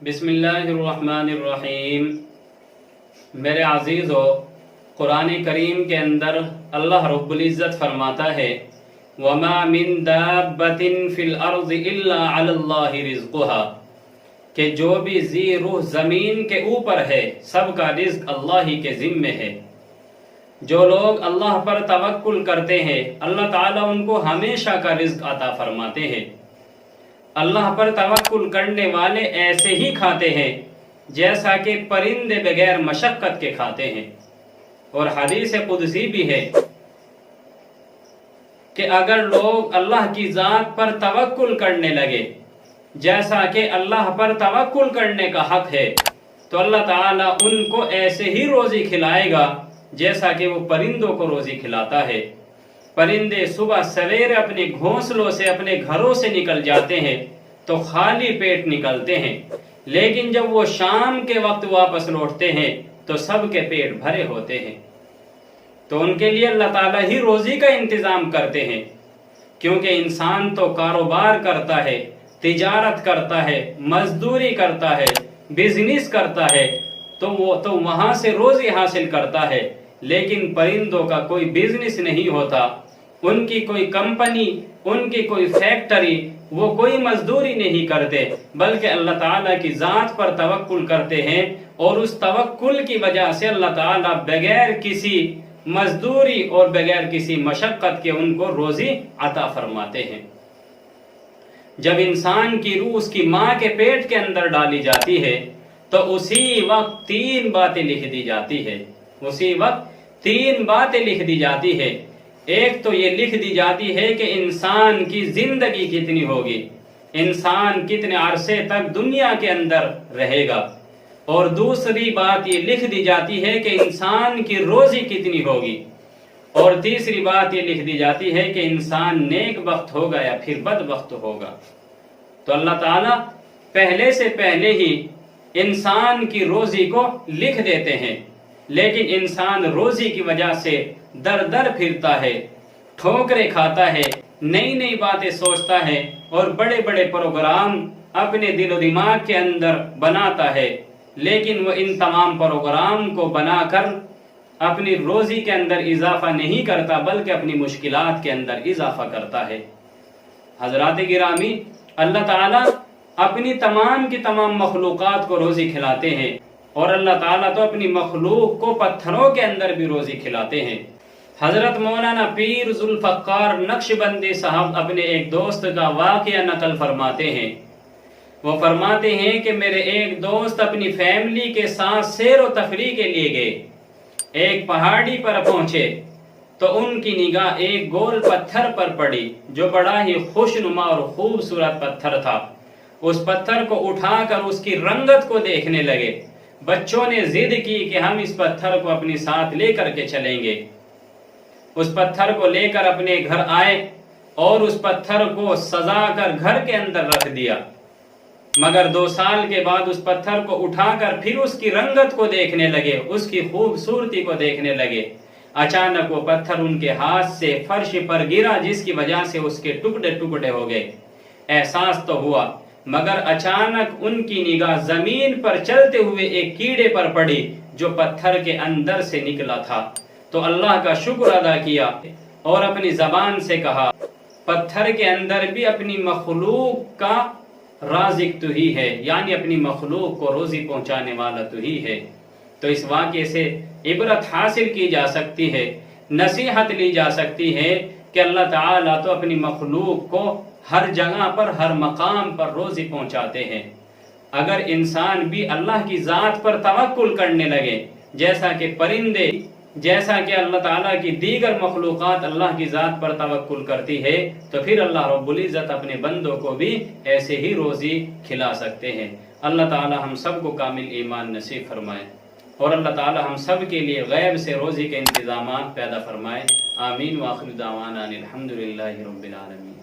بسم اللہ الرحمن الرحیم۔ میرے عزیزو، قرآن کریم کے اندر اللہ رب العزت فرماتا ہے وَمَا مِن دَابَّةٍ فِي الْأَرْضِ إِلَّا عَلَى اللَّهِ رِزْقُهَا، کہ جو بھی ذی روح زمین کے اوپر ہے سب کا رزق اللہ ہی کے ذمے ہے۔ جو لوگ اللہ پر توکل کرتے ہیں اللہ تعالیٰ ان کو ہمیشہ کا رزق عطا فرماتے ہیں۔ اللہ پر توکل کرنے والے ایسے ہی کھاتے ہیں جیسا کہ پرندے بغیر مشقت کے کھاتے ہیں۔ اور حدیث قدسی بھی ہے کہ اگر لوگ اللہ کی ذات پر توکل کرنے لگے جیسا کہ اللہ پر توکل کرنے کا حق ہے تو اللہ تعالیٰ ان کو ایسے ہی روزی کھلائے گا جیسا کہ وہ پرندوں کو روزی کھلاتا ہے۔ پرندے صبح سویرے اپنے گھونسلوں سے اپنے گھروں سے نکل جاتے ہیں تو خالی پیٹ نکلتے ہیں، لیکن جب وہ شام کے وقت واپس لوٹتے ہیں تو سب کے پیٹ بھرے ہوتے ہیں۔ تو ان کے لیے اللہ تعالیٰ ہی روزی کا انتظام کرتے ہیں، کیونکہ انسان تو کاروبار کرتا ہے، تجارت کرتا ہے، مزدوری کرتا ہے، بزنس کرتا ہے تو وہ تو وہاں سے روزی حاصل کرتا ہے، لیکن پرندوں کا کوئی بزنس نہیں ہوتا، ان کی کوئی کمپنی، ان کی کوئی فیکٹری، وہ کوئی مزدوری نہیں کرتے بلکہ اللہ تعالیٰ کی ذات پر توکل کرتے ہیں، اور اس توکل کی وجہ سے اللہ تعالیٰ بغیر کسی مزدوری اور بغیر کسی مشقت کے ان کو روزی عطا فرماتے ہیں۔ جب انسان کی روح اس کی ماں کے پیٹ کے اندر ڈالی جاتی ہے تو اسی وقت 3 باتیں لکھ دی جاتی ہے، اسی وقت 3 باتیں لکھ دی جاتی ہے۔ ایک تو یہ لکھ دی جاتی ہے کہ انسان کی زندگی کتنی ہوگی، انسان کتنے عرصے تک دنیا کے اندر رہے گا، اور دوسری بات یہ لکھ دی جاتی ہے کہ انسان کی روزی کتنی ہوگی، اور تیسری بات یہ لکھ دی جاتی ہے کہ انسان نیک بخت ہوگا یا پھر بد بخت ہوگا۔ تو اللہ تعالیٰ پہلے سے پہلے ہی انسان کی روزی کو لکھ دیتے ہیں، لیکن انسان روزی کی وجہ سے در در پھرتا ہے، ٹھوکریں کھاتا ہے، نئی نئی باتیں سوچتا ہے اور بڑے بڑے پروگرام اپنے دل و دماغ کے اندر بناتا ہے، لیکن وہ ان تمام پروگرام کو بنا کر اپنی روزی کے اندر اضافہ نہیں کرتا بلکہ اپنی مشکلات کے اندر اضافہ کرتا ہے۔ حضرات گرامی، اللہ تعالیٰ اپنی تمام کی تمام مخلوقات کو روزی کھلاتے ہیں، اور اللہ تعالیٰ تو اپنی مخلوق کو پتھروں کے اندر بھی روزی کھلاتے ہیں۔ حضرت مولانا پیر ذوالفقار نقشبندی صاحب اپنے ایک دوست کا واقعہ نقل فرماتے ہیں۔ وہ فرماتے ہیں کہ میرے ایک دوست اپنی فیملی کے ساتھ سیر و تفریح کے لیے گئے، ایک پہاڑی پر پہنچے تو ان کی نگاہ ایک گول پتھر پر پڑی جو بڑا ہی خوشنما اور خوبصورت پتھر تھا۔ اس پتھر کو اٹھا کر اس کی رنگت کو دیکھنے لگے۔ بچوں نے ضد کی کہ ہم اس پتھر کو اپنے ساتھ لے کر کے چلیں گے۔ اس پتھر کو لے کر اپنے گھر آئے اور اس پتھر کو سجا کر گھر کے اندر رکھ دیا، مگر 2 سال کے بعد اس پتھر کو اٹھا کر پھر اس کی رنگت کو دیکھنے لگے، اس کی خوبصورتی کو دیکھنے لگے۔ اچانک وہ پتھر ان کے ہاتھ سے فرش پر گرا، جس کی وجہ سے اس کے ٹکڑے ٹکڑے ہو گئے۔ احساس تو ہوا، مگر اچانک ان کی نگاہ زمین پر چلتے ہوئے ایک کیڑے پر پڑی جو پتھر کے اندر سے نکلا تھا۔ تو اللہ کا شکر ادا کیا اور اپنی زبان سے کہا پتھر کے اندر بھی اپنی مخلوق کا رازق تو ہی ہے، یعنی اپنی مخلوق کو روزی پہنچانے والا تو ہی ہے۔ تو اس واقعے سے عبرت حاصل کی جا سکتی ہے، نصیحت لی جا سکتی ہے کہ اللہ تعالیٰ تو اپنی مخلوق کو ہر جگہ پر، ہر مقام پر روزی پہنچاتے ہیں۔ اگر انسان بھی اللہ کی ذات پر توکل کرنے لگے جیسا کہ پرندے، جیسا کہ اللہ تعالیٰ کی دیگر مخلوقات اللہ کی ذات پر توکل کرتی ہے، تو پھر اللہ رب العزت اپنے بندوں کو بھی ایسے ہی روزی کھلا سکتے ہیں۔ اللہ تعالیٰ ہم سب کو کامل ایمان نصیب فرمائے، اور اللہ تعالیٰ ہم سب کے لیے غیب سے روزی کے انتظامات پیدا فرمائے۔ آمین۔ وآخر دعوانا الحمدللہ رب العالمین۔